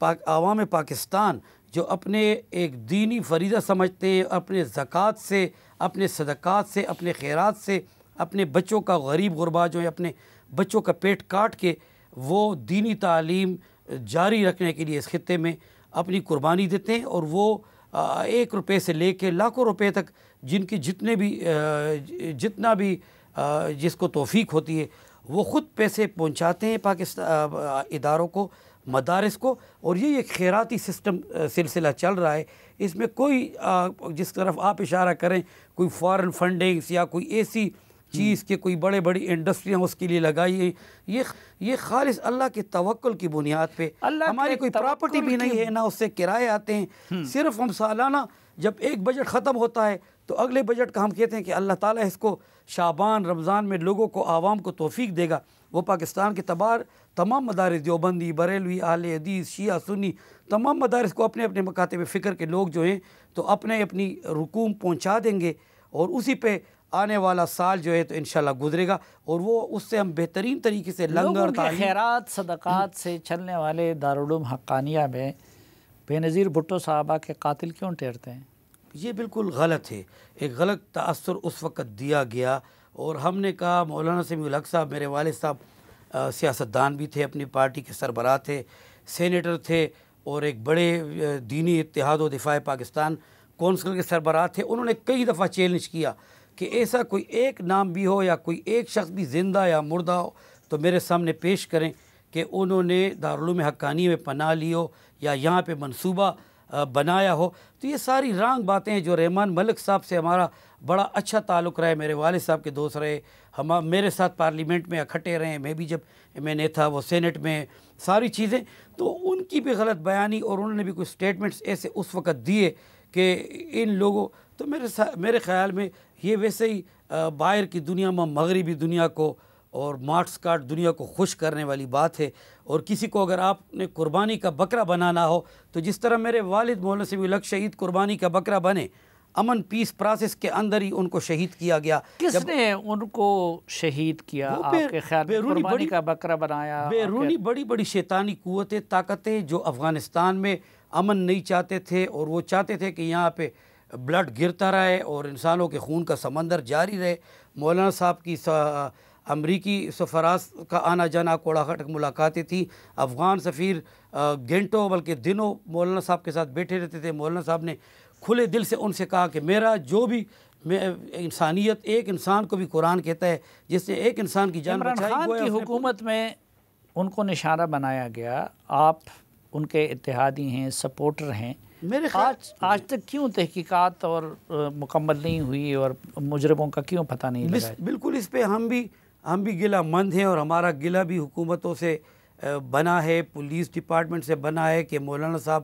عوام پاکستان جو اپنے ایک دینی فریضہ سمجھتے ہیں، اپنے زکوٰۃ سے، اپنے صدقات سے، اپنے خیرات سے، اپنے بچوں کا، غریب غربا جو ہے اپنے بچوں کا پیٹ کاٹ کے وہ دینی تعلیم جاری رکھنے کے لیے اس خطے میں اپنی قربانی دیتے ہیں. اور وہ 1 روپے سے لے کے لاکھوں روپے تک جن کی جتنا بھی جس کو توفیق ہوتی ہے وہ خود پیسے پہنچاتے ہیں پاکستان اداروں کو، مدارس کو. اور یہ ایک خیراتی سلسلہ چل رہا ہے. اس میں کوئی جس طرف آپ اشارہ کریں، کوئی فارن فنڈنگز یا کوئی ایسی چیز کہ کوئی بڑی انڈسٹریاں اس کے لیے لگائی ہیں، یہ خالص اللہ کے توکل کی بنیاد پہ. ہماری کوئی پراپرٹی بھی نہیں ہے، نہ اس سے کرائے آتے ہیں. صرف ہم سالانہ جب ایک بجٹ ختم ہوتا ہے تو اگلے بجٹ کا ہم کہتے ہیں کہ اللہ تعالیٰ اس کو شعبان رمضان میں لوگوں کو، عوام کو توفیق دے گا. وہ پاکستان کے تمام مدارس، دیوبندی، بریلوی، اہل حدیث، شیعہ، سنی، تمام مدارس کو اپنے اپنے مکاتب فکر کے لوگ جو ہیں تو اپنی رقوم پہنچا دیں گے، اور اسی پہ آنے والا سال جو ہے تو انشاءاللہ گزرے گا. اور وہ اس سے ہم بہترین طریقے سے لنگر، تعلیم، خیرات، صدقات سے چلنے والے دارالعلوم حقانیہ میں بے نظیر بھٹو صاحبہ کے قاتل کیوں ٹھہرتے ہیں؟ یہ بالکل غلط ہے. ایک غلط تأثر اس وقت دیا گیا، اور ہم نے کہا، مولانا سمیع الحق صاحب میرے والد صاحب سیاستدان بھی تھے، اپنی پارٹی کے سربراہ تھے، سینیٹر تھے، اور ایک بڑے دینی اتحاد و دفاع پاکستان کونسل کے سربراہ تھے. انہوں نے کئی دفعہ چیلنج کیا کہ ایسا کوئی ایک نام بھی ہو یا کوئی ایک شخص بھی زندہ یا مردہ ہو تو میرے سامنے پیش کریں کہ انہوں نے دارالعلوم حقانی میں پناہ لی ہو یا یہاں پہ منصوبہ بنایا ہو. تو یہ ساری رانگ باتیں ہیں. جو رحمان ملک صاحب سے ہمارا بڑا اچھا تعلق رہا ہے، میرے والد صاحب کے دوست رہے، ہم میرے ساتھ پارلیمنٹ میں اکٹھے رہے، میں بھی جب میں نے تھا وہ سینٹ میں، ساری چیزیں، تو ان کی بھی غلط بیانی، اور انہوں نے بھی کوئی سٹیٹمنٹس ایسے اس وقت دیے کہ ان لوگوں، تو میرے خیال میں یہ ویسے ہی باہر کی دنیا میں مغربی دنیا کو اور مارٹس کارڈ دنیا کو خوش کرنے والی بات ہے. اور کسی کو اگر آپ نے قربانی کا بکرا بنانا ہو تو جس طرح میرے والد مولانا سمیع الحق شہید قربانی کا بکرا بنے، امن پیس پروسیس کے اندر ہی ان کو شہید کیا گیا. کس نے ان کو شہید کیا؟ آپ کے خیال میں قربانی کا بکرا بنایا؟ بیرونی بڑی شیطانی قوتیں، طاقتیں جو افغانستان میں امن نہیں چاہتے تھے، اور وہ چاہتے تھے کہ یہاں پہ بلڈ گرتا رہے اور انسانوں کے خون کا سمندر جاری رہے. مولانا صاحب کی امریکی سفراس کا آنا جانا، کوڑا خٹک ملاقاتیں تھیں. افغان سفیر گھنٹوں بلکہ دنوں مولانا صاحب کے ساتھ بیٹھے رہتے تھے. مولانا صاحب نے کھلے دل سے ان سے کہا کہ میرا جو بھی انسانیت، ایک انسان کو بھی قرآن کہتا ہے جس نے ایک انسان کی جان بچائی. عمران خان کی حکومت میں ان کو نشانہ بنایا گیا. آپ ان کے اتحادی ہیں، سپورٹر ہیں. آج تک کیوں تحقیقات اور مکمل نہیں ہوئی اور مجرموں کا کیوں پتہ نہیں لگا؟ بالکل اس پہ ہم بھی گلہ مند ہیں، اور ہمارا گلہ بھی حکومتوں سے بنا ہے، پولیس ڈپارٹمنٹ سے بنا ہے کہ مولانا صاحب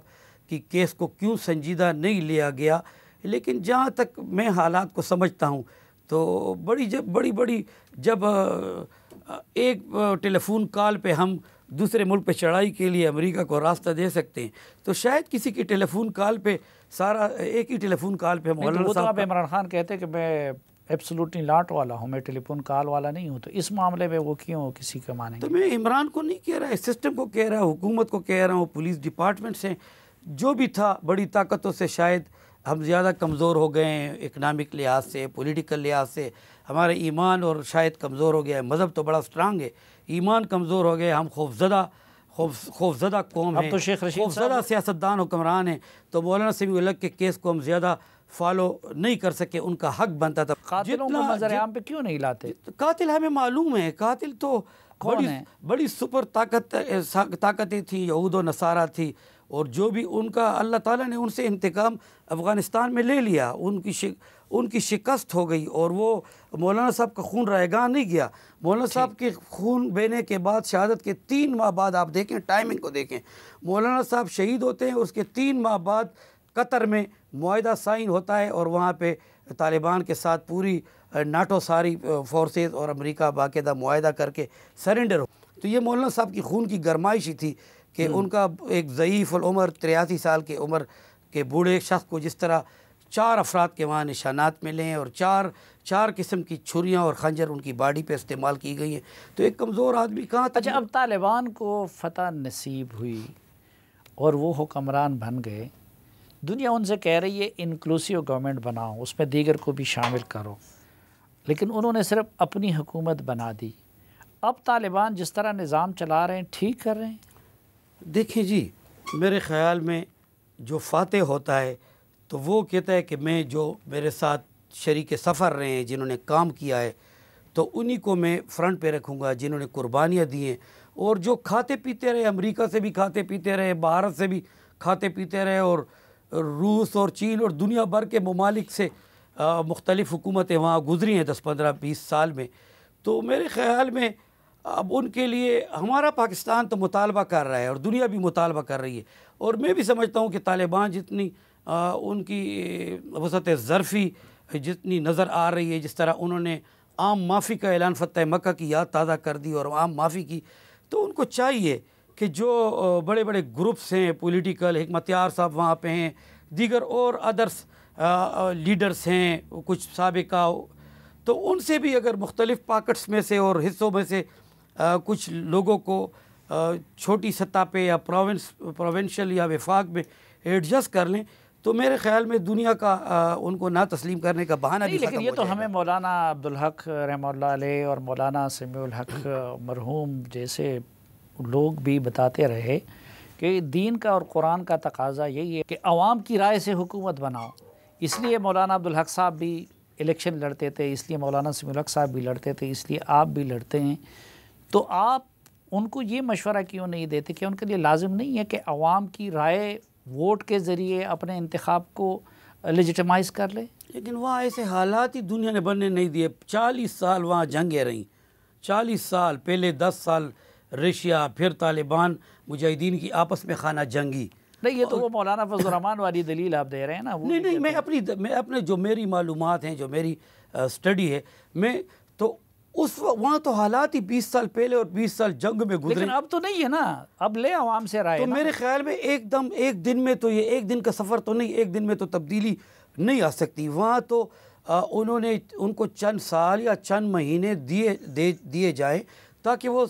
کی کیس کو کیوں سنجیدہ نہیں لیا گیا. لیکن جہاں تک میں حالات کو سمجھتا ہوں تو جب ایک ٹیلی فون کال پہ ہم دوسرے ملک پہ چڑھائی کے لیے امریکہ کو راستہ دے سکتے ہیں، تو شاید کسی کی ٹیلی فون کال پہ ایک ہی ٹیلی فون کال پہ مولانا صاحب، آپ عمران خان کہتے ہیں کہ میں ایبسولوٹلی لاٹ والا ہوں، میں ٹیلی فون کال والا نہیں ہوں، تو اس معاملے میں وہ کیوں کسی کا مانیں گے؟ تو میں عمران کو نہیں کہہ رہا، سسٹم کو کہہ رہا ہوں، حکومت کو کہہ رہا ہوں، پولیس ڈپارٹمنٹ سے جو بھی تھا، بڑی طاقتوں سے شاید ہم زیادہ کمزور ہو گئے ہیں، اکنامک لحاظ سے، پولیٹیکل لحاظ سے ہمارے ایمان اور شاید کمزور ہو گیا ہے. مذہب تو بڑا سٹرانگ ہے، ایمان کمزور ہو گئے، ہم خوفزدہ قوم ہے، اب تو شیخ رشید خوفزدہ سیاستدان حکمران ہیں، تو مولانا سمیع الحق کے کیس کو ہم زیادہ فالو نہیں کر سکے، ان کا حق بنتا تھا۔ قاتلوں کو منظر عام پہ کیوں نہیں لاتے؟ قاتل ہمیں معلوم ہے، قاتل تو بڑی سپر طاقتیں تھیں، یہود و نصارہ تھی، اور جو بھی ان کا اللہ تعالیٰ نے ان سے انتقام افغانستان میں لے لیا، ان کی شکست ہو گئی، اور وہ مولانا صاحب کا خون رائگاں نہیں گیا۔ مولانا صاحب کے خون بہنے کے بعد، شہادت کے 3 ماہ بعد، آپ دیکھیں ٹائمنگ کو دیکھیں، مولانا صاحب شہید ہوتے ہیں، اس کے 3 ماہ بعد قطر میں معاہدہ سائن ہوتا ہے، اور وہاں پہ طالبان کے ساتھ پوری ناٹو ساری فورسز اور امریکہ باقاعدہ معاہدہ کر کے سرنڈر ہو۔ تو یہ مولانا صاحب کی خون کی گرمائش ہی تھی کہ ان کا ایک ضعیف العمر 83 سال کی عمر کے بوڑھے شخص کو جس طرح 4 افراد کے وہاں نشانات ملے ہیں، اور 4 قسم کی چھریاں اور خنجر ان کی باڈی پہ استعمال کی گئی ہیں، تو ایک کمزور آدمی کہاں تک۔ اچھا، اب طالبان کو فتح نصیب ہوئی اور وہ حکمران بن گئے، دنیا ان سے کہہ رہی ہے انکلوسیو گورنمنٹ بناؤ، اس میں دیگر کو بھی شامل کرو، لیکن انہوں نے صرف اپنی حکومت بنا دی۔ اب طالبان جس طرح نظام چلا رہے ہیں ٹھیک کر رہے ہیں؟ دیکھیں جی، میرے خیال میں جو فاتح ہوتا ہے تو وہ کہتا ہے کہ میں جو میرے ساتھ شریک سفر رہے ہیں، جنہوں نے کام کیا ہے، تو انہی کو میں فرنٹ پہ رکھوں گا، جنہوں نے قربانیاں دی ہیں، اور جو کھاتے پیتے رہے، امریکہ سے بھی کھاتے پیتے رہے، بھارت سے بھی کھاتے پیتے رہے، اور روس اور چین اور دنیا بھر کے ممالک سے مختلف حکومتیں وہاں گزری ہیں 10 15 20 سال میں، تو میرے خیال میں اب ان کے لیے ہمارا پاکستان تو مطالبہ کر رہا ہے، اور دنیا بھی مطالبہ کر رہی ہے، اور میں بھی سمجھتا ہوں کہ طالبان جتنی ان کی وسعت ظرفی جتنی نظر آ رہی ہے، جس طرح انہوں نے عام معافی کا اعلان فتح مکہ کی یاد تازہ کر دی اور عام معافی کی، تو ان کو چاہیے کہ جو بڑے بڑے گروپس ہیں پولیٹیکل، حکمت یار صاحب وہاں پہ ہیں، دیگر اور ادرس لیڈرز ہیں کچھ سابقہ، تو ان سے بھی اگر مختلف پاکٹس میں سے اور حصوں میں سے کچھ لوگوں کو چھوٹی سطح پہ یا پروونشل یا وفاق میں ایڈجسٹ کر لیں، تو میرے خیال میں دنیا کا ان کو نہ تسلیم کرنے کا بہانہ بھی ختم ہو جائے گا۔ لیکن یہ تو ہمیں مولانا عبدالحق رحمہ اللہ علیہ اور مولانا سمیع الحق مرحوم جیسے لوگ بھی بتاتے رہے کہ دین کا اور قرآن کا تقاضا یہی ہے کہ عوام کی رائے سے حکومت بناؤ۔ اس لیے مولانا عبدالحق صاحب بھی الیکشن لڑتے تھے، اس لیے مولانا سمیع الحق صاحب بھی لڑتے تھے، اس لیے آپ بھی لڑتے ہیں۔ تو آپ ان کو یہ مشورہ کیوں نہیں دیتے کہ ان کے لیے لازم نہیں ہے کہ عوام کی رائے ووٹ کے ذریعے اپنے انتخاب کو لیجیٹمائز کر لے؟ لیکن وہاں ایسے حالات ہی دنیا نے بننے نہیں دیے۔ 40 سال وہاں جنگیں رہیں، 40 سال، پہلے 10 سال رشیا، پھر طالبان مجاہدین کی آپس میں خانہ جنگی۔ نہیں، یہ تو وہ مولانا فضل الرحمان والی دلیل آپ دے رہے ہیں نا۔ نہیں، میں اپنے جو میری معلومات ہیں، جو میری سٹڈی ہے، میں تو اس وہاں تو حالات ہی 20 سال پہلے اور 20 سال جنگ میں گزرے۔ لیکن اب تو نہیں ہے نا، اب لے عوام سے رائے۔ تو میرے خیال میں ایک دن میں تو یہ ایک دن کا سفر تو نہیں، ایک دن میں تو تبدیلی نہیں آ سکتی۔ وہاں تو انہوں نے ان کو چند سال یا چند مہینے دیے جائیں تاکہ وہ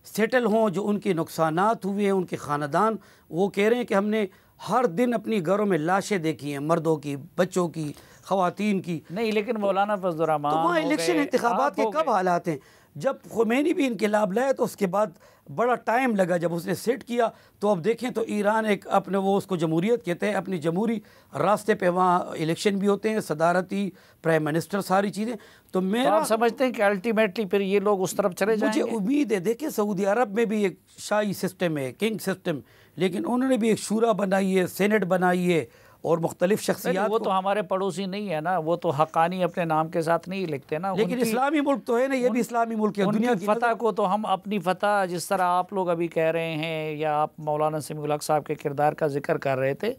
سیٹل ہوں۔ جو ان کے نقصانات ہوئے ہیں، ان کے خاندان وہ کہہ رہے ہیں کہ ہم نے ہر دن اپنی گھروں میں لاشیں دیکھی ہیں، مردوں کی، بچوں کی، خواتین کی۔ نہیں، لیکن مولانا فضل الرحمان تو وہاں الیکشن انتخابات کے کب حالات ہیں؟ جب خمینی بھی انقلاب لائے تو اس کے بعد بڑا ٹائم لگا، جب اس نے سیٹ کیا تو اب دیکھیں تو ایران ایک اپنے وہ اس کو جمہوریت کہتے ہیں، اپنی جمہوری راستے پہ وہاں الیکشن بھی ہوتے ہیں، صدارتی، پرائم منسٹر، ساری چیزیں۔ تو آپ سمجھتے ہیں کہ الٹیمیٹلی پھر یہ لوگ اس طرف چلے جائیں گے؟ مجھے امید ہے، دیکھیں سعودی عرب میں بھی ایک شاہی سسٹم ہے، کنگ سسٹم، لیکن انہوں نے بھی ایک شورا بنائی ہے، سینٹ بنائی ہے، اور مختلف شخصیات۔ وہ تو ہمارے پڑوسی نہیں ہے نا، وہ تو حقانی اپنے نام کے ساتھ نہیں لکھتے نا۔ لیکن اسلامی ملک تو ہے نا، یہ بھی اسلامی ملک ہے۔ دنیا کی فتح کو تو ہم اپنی فتح، جس طرح آپ لوگ ابھی کہہ رہے ہیں یا آپ مولانا سمیع الحق صاحب کے کردار کا ذکر کر رہے تھے،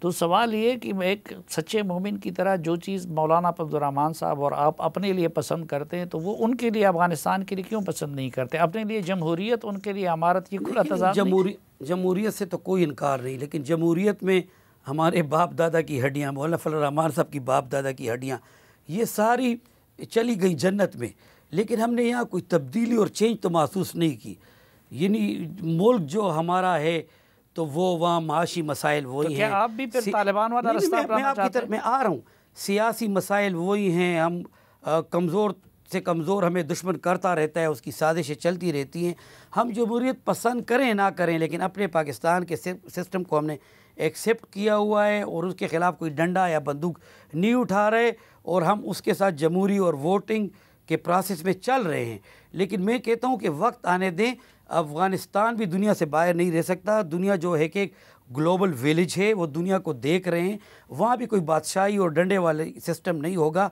تو سوال یہ کہ ایک سچے مومن کی طرح جو چیز مولانا عبد الرحمان صاحب اور آپ اپنے لیے پسند کرتے ہیں تو وہ ان کے لیے افغانستان کے لیے کیوں پسند نہیں کرتے؟ اپنے لیے جمہوریت، ان کے لیے امارت، یہ کھلا تضاد نہیں؟ جمہوریت سے تو کوئی انکار نہیں، لیکن جمہوریت میں ہمارے باپ دادا کی ہڈیاں، مولانا فضل الرحمان صاحب کی باپ دادا کی ہڈیاں، یہ ساری چلی گئی جنت میں، لیکن ہم نے یہاں کوئی تبدیلی اور چینج تو محسوس نہیں کی۔ یعنی ملک جو ہمارا ہے تو وہ وہاں معاشی مسائل وہی ہیں۔ کیا آپ بھی پھر طالبان والا رستہ اپنانا چاہتے ہیں؟ میں آ رہا ہوں، سیاسی مسائل وہی ہیں، ہم کمزور سے کمزور ہمیں دشمن کرتا رہتا ہے، اس کی سازشیں چلتی رہتی ہیں. ہم جمہوریت پسند کریں نہ کریں، لیکن اپنے پاکستان کے سسٹم کو ہم نے ایکسیپٹ کیا ہوا ہے اور اس کے خلاف کوئی ڈنڈا یا بندوق نہیں اٹھا رہے، اور ہم اس کے ساتھ جمہوری اور ووٹنگ کے پروسیس میں چل رہے ہیں. لیکن میں کہتا ہوں کہ وقت آنے دیں. افغانستان بھی دنیا سے باہر نہیں رہ سکتا. دنیا جو ہے کہ ایک گلوبل ویلیج ہے، وہ دنیا کو دیکھ رہے ہیں. وہاں بھی کوئی بادشاہی اور ڈنڈے والے سسٹم نہیں ہوگا.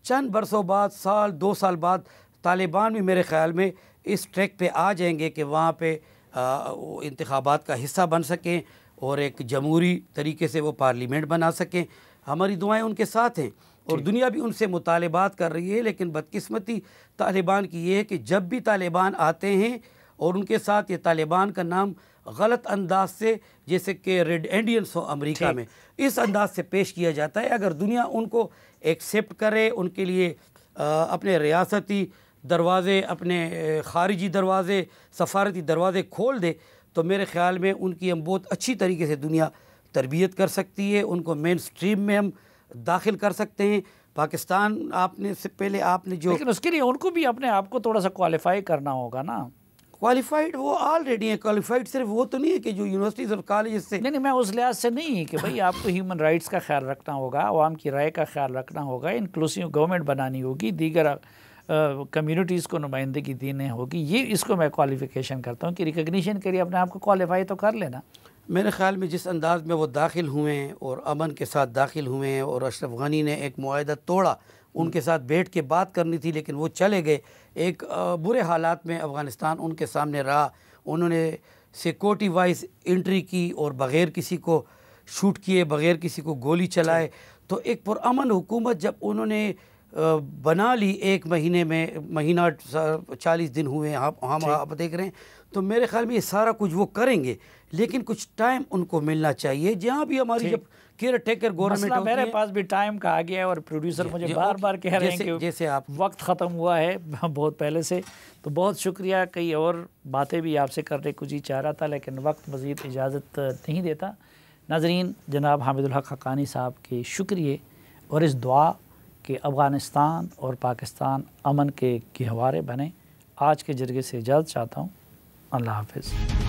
چند برسوں بعد، سال 2 سال بعد، طالبان بھی میرے خیال میں اس ٹریک پہ آ جائیں گے کہ وہاں پہ انتخابات کا حصہ بن سکیں اور ایک جمہوری طریقے سے وہ پارلیمنٹ بنا سکیں. ہماری دعائیں ان کے ساتھ ہیں اور دنیا بھی ان سے مطالبات کر رہی ہے. لیکن بدقسمتی طالبان کی یہ ہے کہ جب بھی طالبان آتے ہیں اور ان کے ساتھ یہ طالبان کا نام غلط انداز سے، جیسے کہ ریڈ انڈینس ہو امریکہ میں، اس انداز سے پیش کیا جاتا ہے. اگر دنیا ان کو ایکسیپٹ کرے، ان کے لیے اپنے ریاستی دروازے، اپنے خارجی دروازے، سفارتی دروازے کھول دے، تو میرے خیال میں ان کی ہم بہت اچھی طریقے سے دنیا تربیت کر سکتی ہے. ان کو مین سٹریم میں ہم داخل کر سکتے ہیں. پاکستان آپ نے سے پہلے آپ نے جو، لیکن اس کے لیے ان کو بھی اپنے آپ کو تھوڑا سا کوالیفائی کرنا ہوگا نا. کوالیفائڈ وہ آلریڈی ہیں. کوالیفائڈ صرف وہ تو نہیں ہے کہ جو یونیورسٹیز اور کالجز سے، نہیں میں اس لحاظ سے نہیں کہ بھئی آپ کو ہیومن رائٹس کا خیال رکھنا ہوگا، عوام کی رائے کا خیال رکھنا ہوگا، انکلوسیو گورنمنٹ بنانی ہوگی، دیگر کمیونٹیز کو نمائندگی دینے ہوگی. یہ اس کو میں کوالیفیکیشن کرتا ہوں کہ ریکگنیشن کے لیے اپنے آپ کو کوالیفائی تو کر لینا. میرے خیال میں جس انداز میں وہ داخل ہوئے ہیں اور امن کے ساتھ داخل ہوئے ہیں، اور اشرف غنی نے ایک معاہدہ توڑا، ان کے ساتھ بیٹھ کے بات کرنی تھی لیکن وہ چلے گئے. ایک برے حالات میں افغانستان ان کے سامنے رہا. انہوں نے سیکورٹی وائز انٹری کی اور بغیر کسی کو شوٹ کیے، بغیر کسی کو گولی چلائے. تو ایک پرامن حکومت جب انہوں نے بنا لی، 1 مہینے میں، مہینہ 40 دن ہوئے ہم آپ دیکھ رہے ہیں، تو میرے خیال میں یہ سارا کچھ وہ کریں گے. لیکن کچھ ٹائم ان کو ملنا چاہیے. جہاں بھی ہماری جب کیئر ٹیکر گورنمنٹ ہوتی ہے، میرے پاس بھی ٹائم کا آ گیا ہے اور پروڈیوسر مجھے بار بار کہہ رہے ہیں کہ جیسے آپ وقت ختم ہوا ہے بہت پہلے سے. تو بہت شکریہ. کئی اور باتیں بھی آپ سے کرنے کو جی چاہ رہا تھا لیکن وقت مزید اجازت نہیں دیتا. ناظرین، جناب حامد الحق حقانی صاحب کے شکریہ اور اس دعا کہ افغانستان اور پاکستان امن کے گہوارے بنے. آج کے جرگے سے اجازت چاہتا ہوں. اللہ حافظ.